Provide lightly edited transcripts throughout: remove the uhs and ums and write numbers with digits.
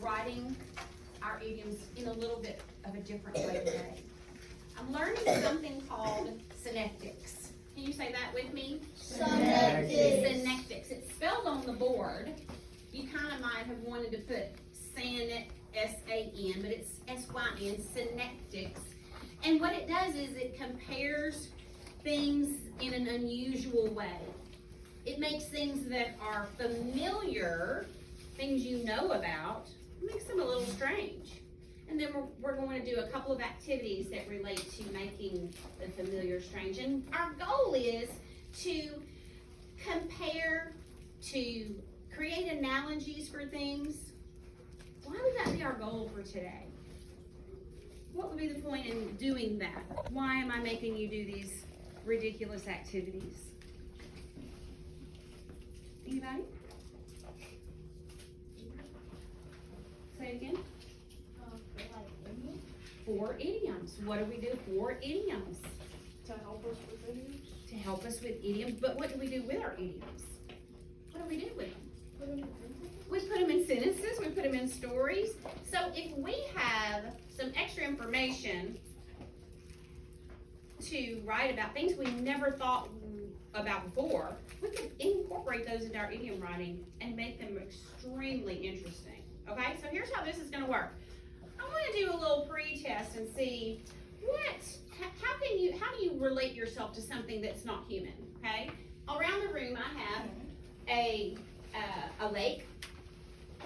writing our idioms in a little bit of a different way today. I'm learning something called Synectics. Can you say that with me? Synectics. Synectics. It's spelled on the board. You kind of might have wanted to put San, S-A-N, but it's S-Y-N, Synectics. And what it does is it compares things in an unusual way. It makes things that are familiar, things you know about, makes them a little strange. And then we're going to do a couple of activities that relate to making the familiar strange. And our goal is to compare, to create analogies for things. Why would that be our goal for today? What would be the point in doing that? Why am I making you do these ridiculous activities? Anybody? Say it again. For idioms. What do we do for idioms? To help us with idioms. To help us with idioms. But what do we do with our idioms? What do we do with them? We put them in sentences. We put them in stories. So if we have some extra information to write about things we never thought about before, we could incorporate those into our idiom writing and make them extremely interesting. Okay, so here's how this is going to work. I want to do a little pre-test and see how do you relate yourself to something that's not human? Okay, around the room I have a lake,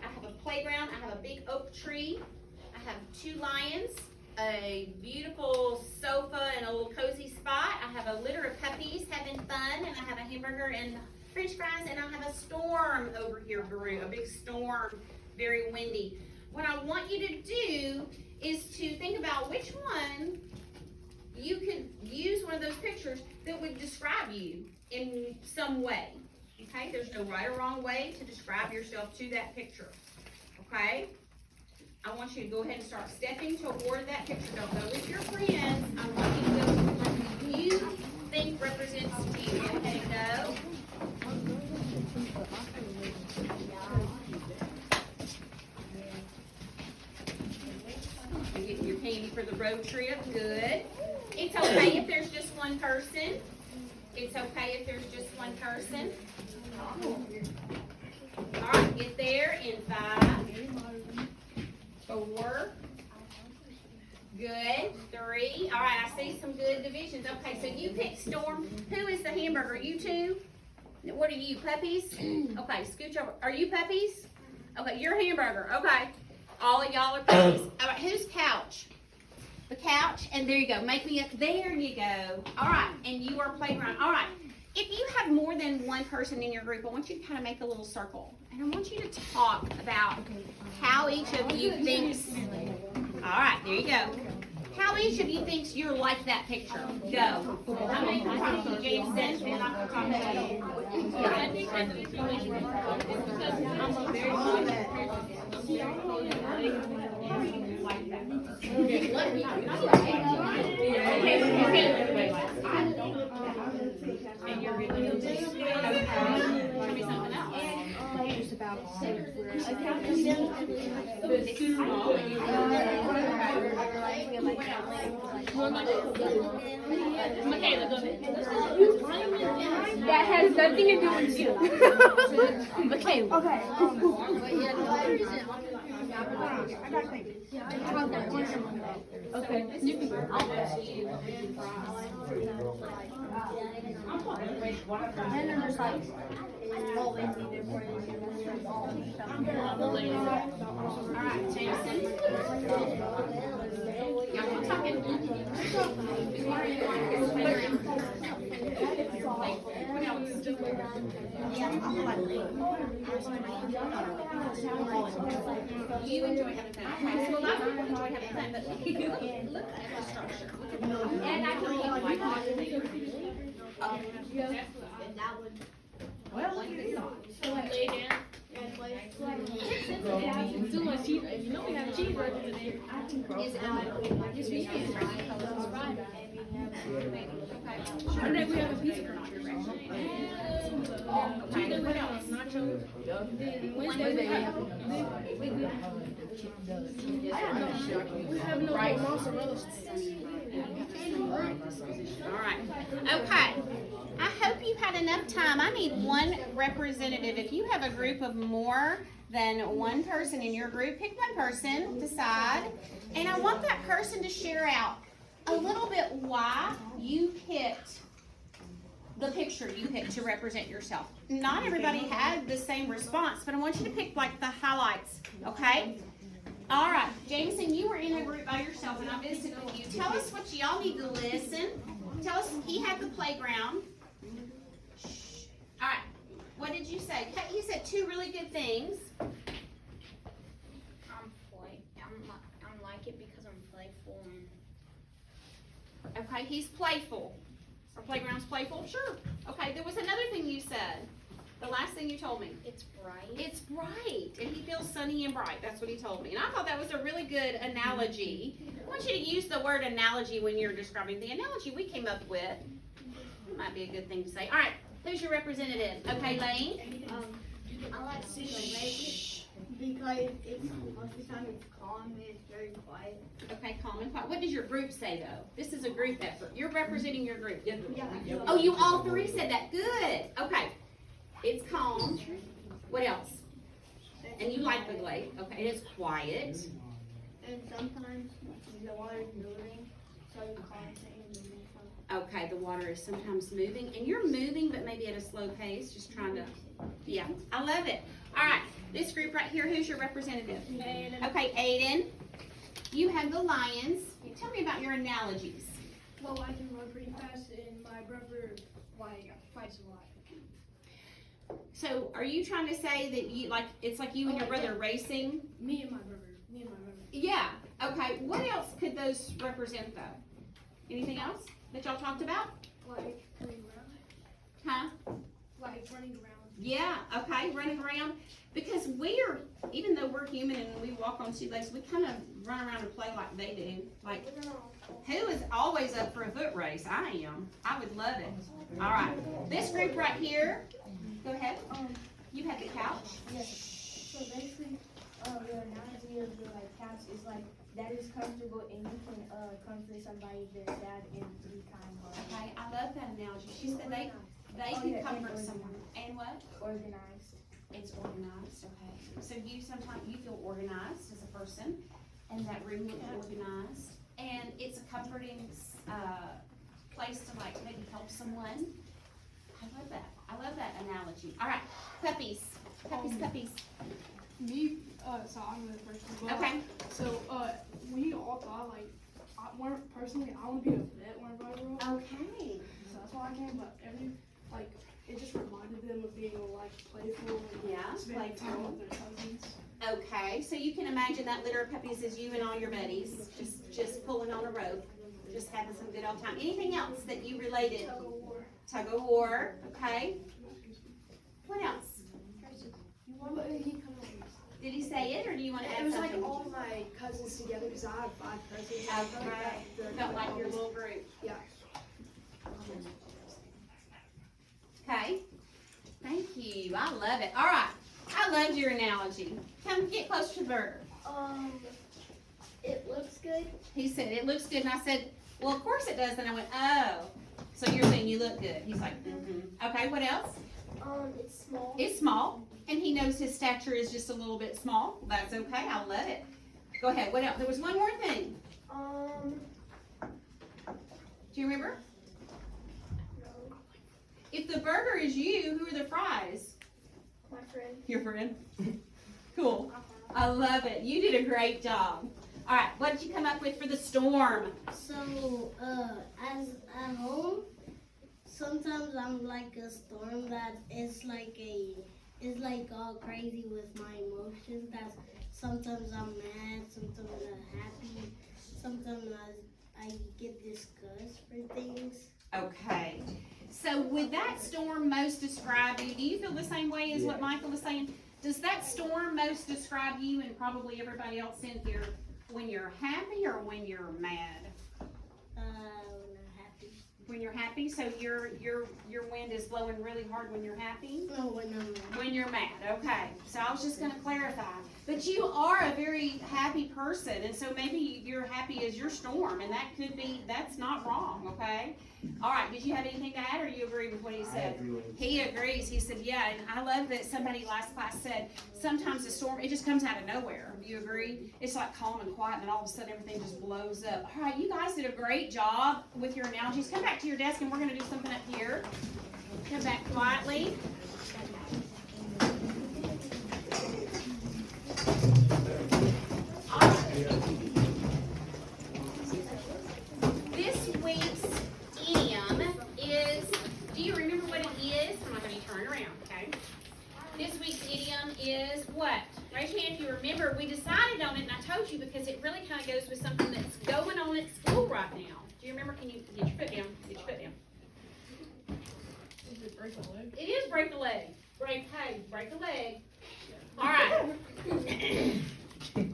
I have a playground, I have a big oak tree, I have 2 lions, a beautiful sofa and a little cozy spot. I have a litter of puppies having fun, and I have a hamburger and French fries, and I have a storm over here brewing, a big storm, very windy. What I want you to do is to think about which one you could use one of those pictures that would describe you in some way. Okay, there's no right or wrong way to describe yourself to that picture. Okay, I want you to go ahead and start stepping toward that picture. Don't go with your friends. I want you to go with what you think represents you. Go ahead and go. You get your candy for the road trip. Good. It's okay if there's just one person. It's okay if there's just one person. All right, get there in 5, 4, good, 3. All right, I see some good divisions. Okay, so you pick Storm. Who is the hamburger? You two? What are you, puppies? Okay, scooch over. Are you puppies? Okay, you're hamburger. Okay, all of y'all are puppies. All right, who's couch? The couch, and there you go. Make me a, there you go. All right, and you are playground. All right, if you have more than one person in your group, I want you to kind of make a little circle. And I want you to talk about how each of you thinks, all right, there you go. How each of you thinks you're like that picture. Go. I'm going to talk to you, Jason, and I'm going to talk to you. I think that's because I'm a very good And you're really good. Tell me something else. Michaela, go ahead. That has nothing to do with you. Michaela. Okay. You can go. And then there's like always be there for you. All right, Jason. Y'all keep talking. You enjoy having fun. Okay, so a lot of people enjoy having fun, but look at the structure. And I can Lay down. It's too much cheese. You know we have cheeseburgers in there. Is it on? Yes, we can. Today we have a pizza crunch. Tuesday we have nachos. Wednesday we have. We have no mozzarella sticks. All right. Okay. I hope you've had enough time. I need one representative. If you have a group of more than one person in your group, pick one person, decide, and I want that person to share out a little bit why you picked the picture you picked to represent yourself. Not everybody had the same response, but I want you to pick like the highlights, okay? All right, Jameson, you were in a group by yourself, and I visited with you. Tell us what y'all need to listen. Tell us, he had the playground. Shh. All right, what did you say? He said two really good things. I'm like it because I'm playful and Okay, he's playful. Our playground's playful? Sure. Okay, there was another thing you said. The last thing you told me. it's bright. It's bright, and he feels sunny and bright. That's what he told me. And I thought that was a really good analogy. I want you to use the word analogy when you're describing the analogy we came up with. It might be a good thing to say. All right, who's your representative? Okay, Lane? I like to Shh. because it's most of the time it's calm and it's very quiet. Okay, calm and quiet. What does your group say, though? This is a group effort. You're representing your group. Yeah. Oh, you all three said that. Good. Okay. It's calm. What else? And you like the lake. Okay, it's quiet. And sometimes the water is moving, so you can't say moving. Okay, the water is sometimes moving, and you're moving, but maybe at a slow pace, just trying to, yeah, I love it. All right, this group right here, who's your representative? Aiden. Okay, Aiden, you have the lions. Tell me about your analogies. Well, I can run pretty fast, and my brother fights a lot. So, are you trying to say that you, like, it's like you and your brother racing? Me and my brother. Yeah, okay, what else could those represent, though? Anything else that y'all talked about? Like running around. Huh? Like running around. Yeah, okay, running around. Because we're, even though we're human and we walk on two legs, we kind of run around and play like they do. Like, who is always up for a foot race? I am. I would love it. All right, this group right here, go ahead. You had the couch. Yes. So basically, the analogy of the couch is like that is comfortable and you can comfort somebody that's sad and be kind. Okay, I love that analogy. She said they can comfort someone. And what? Organized. It's organized, okay. So you sometimes, you feel organized as a person, and that room looks organized. And it's a comforting place to like maybe help someone. I love that. I love that analogy. All right, puppies. Puppies. Me, so I'm the first one. Okay. So, we all thought, like, I want to be a vet whenever I grow up. Okay. So that's why I came, but it just reminded them of being, like, playful and Yeah, spending time playful. with their cousins. Okay, so you can imagine that litter of puppies is you and all your buddies, just pulling on a rope, just having some good old time. Anything else that you related? Tug of war. Tug of war, okay. What else? Did he say it, or do you want to add It was something? like all my cousins together because I have 5 cousins. Okay, felt like your little group. Yeah. Okay, thank you, I love it. All right, I loved your analogy. Come get closer to the burger. It looks good. He said, it looks good, and I said, well, of course it does, and I went, oh, so you're saying you look good. He's like, mm-hmm. Okay, what else? It's small. It's small, and he knows his stature is just a little bit small. That's okay, I love it. Go ahead, what else? There was one more thing. Do you remember? No. If the burger is you, who are the fries? My friend. Your friend? Cool. I love it. You did a great job. All right, what did you come up with for the storm? So, as at home, sometimes I'm like a storm that is like all crazy with my emotions. That sometimes I'm mad, sometimes I'm happy, sometimes I get disgust for things. Okay. So would that storm most describe you? Do you feel the same way as what Michael was saying? Does that storm most describe you and probably everybody else in here when you're happy or when you're mad? When I'm happy. When you're happy, so your wind is blowing really hard when you're happy? No, when I'm mad. When you're mad, okay. So I was just gonna clarify. But you are a very happy person, and so maybe you're happy as your storm, and that's not wrong, okay? All right, did you have anything to add, or you agree with what he said? He agrees. He said, yeah, and I love that somebody last class said, sometimes the storm, it just comes out of nowhere. Do you agree? It's like calm and quiet, and then all of a sudden everything just blows up. All right, you guys did a great job with your analogies. Come back to your desk, and we're gonna do something up here. Come back quietly. This week's idiom is, do you remember what it is? I'm not going to turn around, okay? This week's idiom is what? Raise your hand if you remember. We decided on it, and I told you because it really kind of goes with something that's going on at school right now. Do you remember? Can you get your foot down? Get your foot down. Is it break a leg? It is break a leg. Break a leg. All right.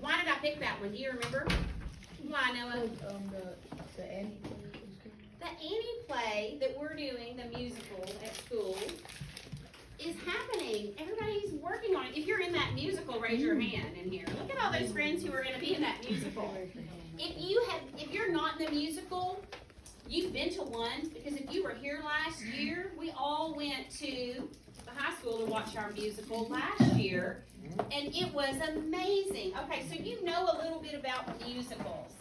Why did I pick that one? Do you remember? Why, Noah? The Annie. The Annie play that we're doing, the musical at school, is happening. Everybody's working on it. If you're in that musical, raise your hand in here. Look at all those friends who are going to be in that musical. If you're not in the musical, you've been to one, because if you were here last year, we all went to the high school to watch our musical last year, and it was amazing. Okay, so you know a little bit about musicals.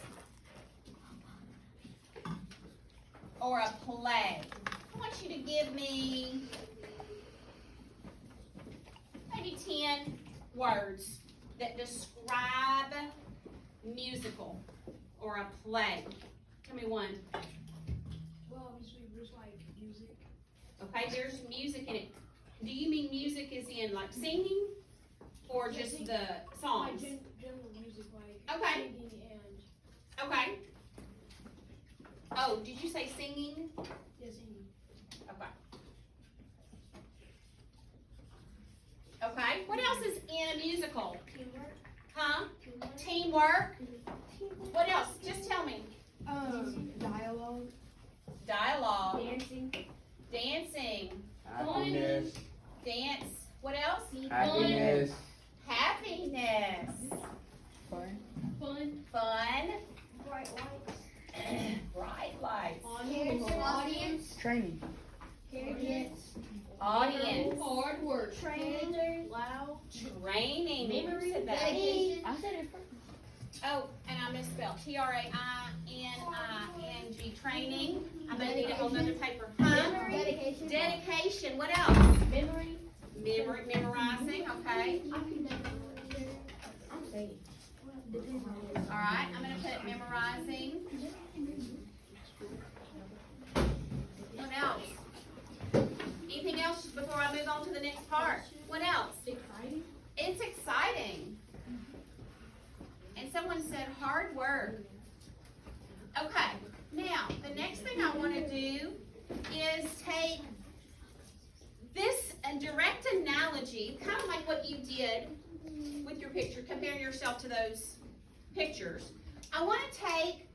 Or a play. I want you to give me maybe 10 words that describe musical or a play. Tell me one. Well, obviously there's like music. Okay, there's music in it. Do you mean music is in like singing or just the songs? Like general music, like Okay. singing and Okay. Oh, did you say singing? singing. Okay. Okay. What else is in a musical? Teamwork. Huh? Teamwork. What else? Just tell me. Dialogue. Dialogue. Dancing. Dancing. Happiness. Dance. What else? Happiness. Happiness. Fun. Fun. Bright lights. Bright lights. Audience. Training. Audience. Hard work. Training. Loud. Training. Who said that? I said it first. Oh, and I misspelled. Trainning. Training. I'm gonna need a whole nother paper. Huh? Dedication. Dedication. What else? Memory. Memorizing. Okay. I'm saying. All right. I'm gonna put memorizing. What else? Anything else before I move on to the next part? What else? Exciting. It's exciting. And someone said hard work. Okay, now the next thing I want to do is take this direct analogy, kind of like what you did with your picture, comparing yourself to those pictures. I want to take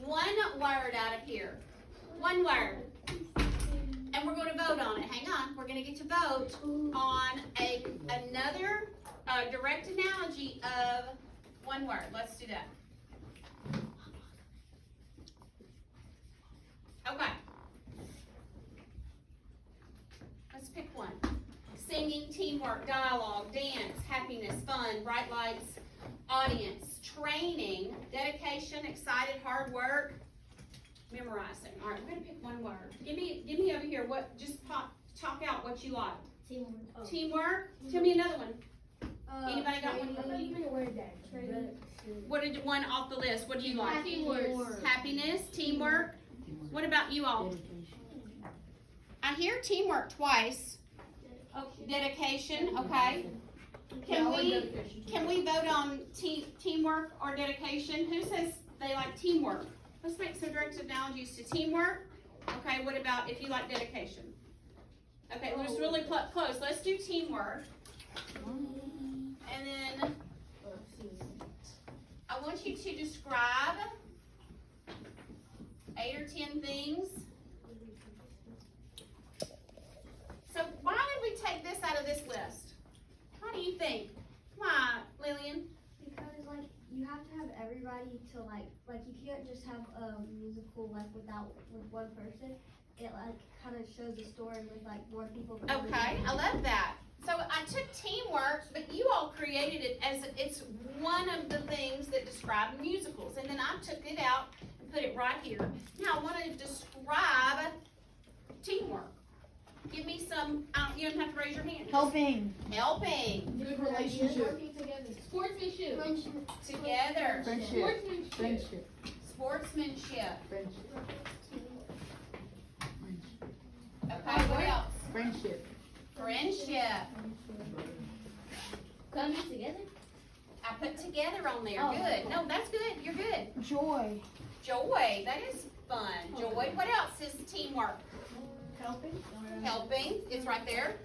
one word out of here. One word. And we're going to vote on it. Hang on. We're going to get to vote on another direct analogy of one word. Let's do that. Okay. Let's pick one. Singing, teamwork, dialogue, dance, happiness, fun, bright lights, audience, training, dedication, excited, hard work, memorizing. All right, we're gonna pick one word. Give me over here. What? Just talk out what you like. Teamwork. Teamwork. Tell me another one. Anybody got one? I don't even know where that. Training. What did one off the list? What do you like? Happiness. Happiness, teamwork. What about you all? I hear teamwork twice. Dedication. Okay. Can we vote on teamwork or dedication? Who says they like teamwork? Let's make some direct analogies to teamwork. Okay, what about if you like dedication? Okay, we're just really close. Let's do teamwork. And then I want you to describe 8 or your 10 things. So why did we take this out of this list? What do you think? Why, Lillian? Because like you have to have everybody to like you can't just have a musical like with one person. It like kind of shows a story with like more people. Okay, I love that. So I took teamwork, but you all created it as it's one of the things that describe musicals. And then I took it out and put it right here. Now I want to describe teamwork. Give me some, you don't have to raise your hand. Helping. Helping. Good relationship. Working together. Sportsmanship. Together. Friendship. Friendship. Sportsmanship. Friendship. Okay, what else? Friendship. Friendship. Coming together. I put together on there. Oh. Good. No, that's good. You're good. Joy. Joy. That is fun. Joy. What else is teamwork? Helping. Helping. It's right there.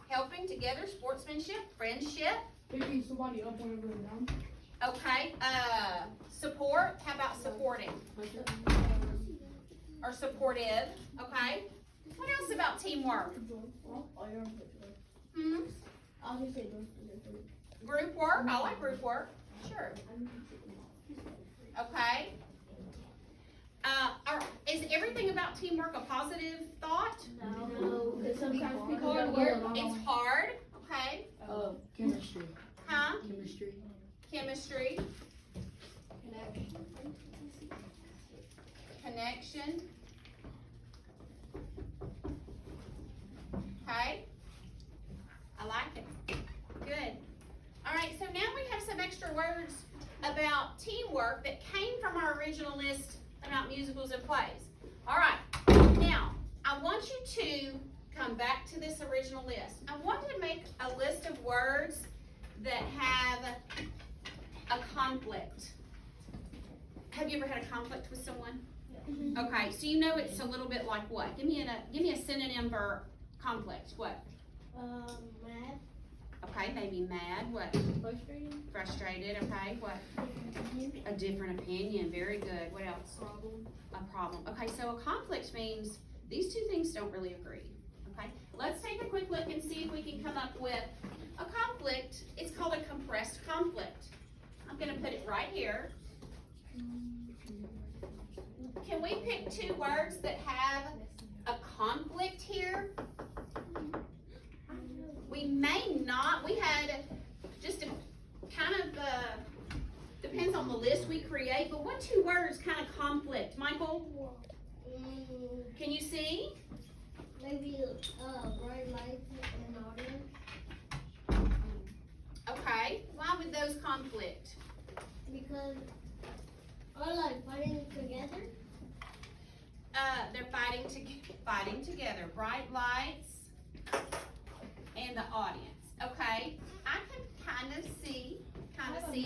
Helping together. Sportsmanship. Friendship. Picking somebody up whenever they're down. Okay. Support. How about supporting? Or supportive. Okay. What else about teamwork? Hmm? I'll just say Group work. I like group work. Sure. Okay. Is everything about teamwork a positive thought? no, because sometimes people Hard don't work. get along. It's hard. Okay. Chemistry. Huh? Chemistry. Chemistry. Connection. Okay. I like it. Good. All right, so now we have some extra words about teamwork that came from our original list about musicals and plays. All right, now I want you to come back to this original list. I want to make a list of words that have a conflict. Have you ever had a conflict with someone? Okay, so you know it's a little bit like what? Give me a synonym for conflict. What? Mad. Okay, maybe mad. What? Frustrated. Frustrated. Okay, what? A different opinion. Very good. What else? Problem. A problem. Okay, so a conflict means these two things don't really agree. Okay, let's take a quick look and see if we can come up with a conflict. It's called a compressed conflict. I'm going to put it right here. Can we pick two words that have a conflict here? We may not. We had just a kind of depends on the list we create, but what two words kind of conflict? Michael, can you see? Maybe bright lights and audience. Okay, why would those conflict? Because or like fighting together. They're fighting together. Bright lights and the audience. Okay, I can kind of see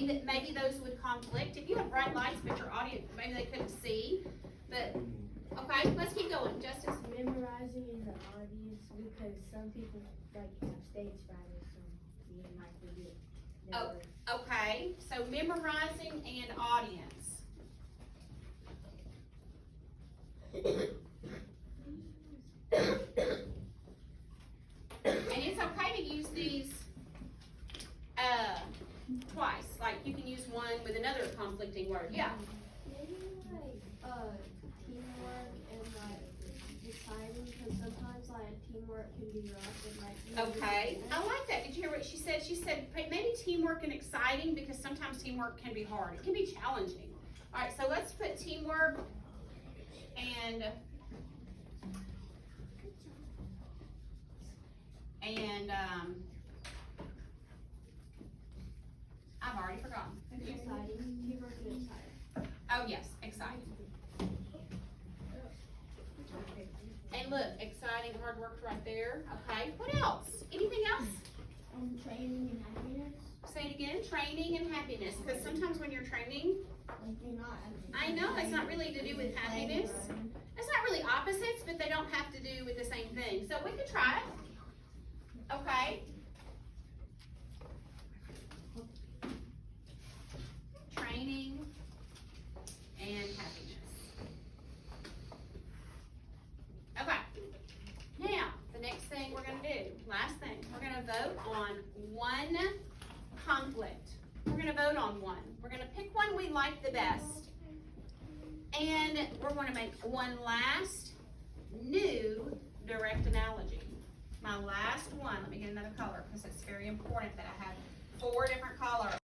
that maybe those would conflict. If you have bright lights but your audience, maybe they couldn't see. But okay, let's keep going. Justice. Memorizing in the audience because some people like have stage fright or something. You might forget. Oh, okay, so memorizing and audience. And it's okay to use these twice. Like you can use one with another conflicting word. Yeah. Maybe like teamwork and like deciding because sometimes like teamwork can be rough and like. Okay. I like that. Did you hear what she said? She said maybe teamwork and exciting because sometimes teamwork can be hard. It can be challenging. All right. So let's put teamwork and I've already forgotten. Exciting. Teamwork and exciting. Oh yes, exciting. And look, exciting, hard work right there. Okay, what else? Anything else? Training and happiness. Say it again, training and happiness. Because sometimes when you're training, Like you're not. I know it's not really to do with happiness. It's not really opposites, but they don't have to do with the same thing. So we could try it. Okay. Training and happiness. on one. We're gonna pick one we like the best. And we're gonna make one last new direct analogy. My last one, let me get another color because it's very important that I have 4 different colors.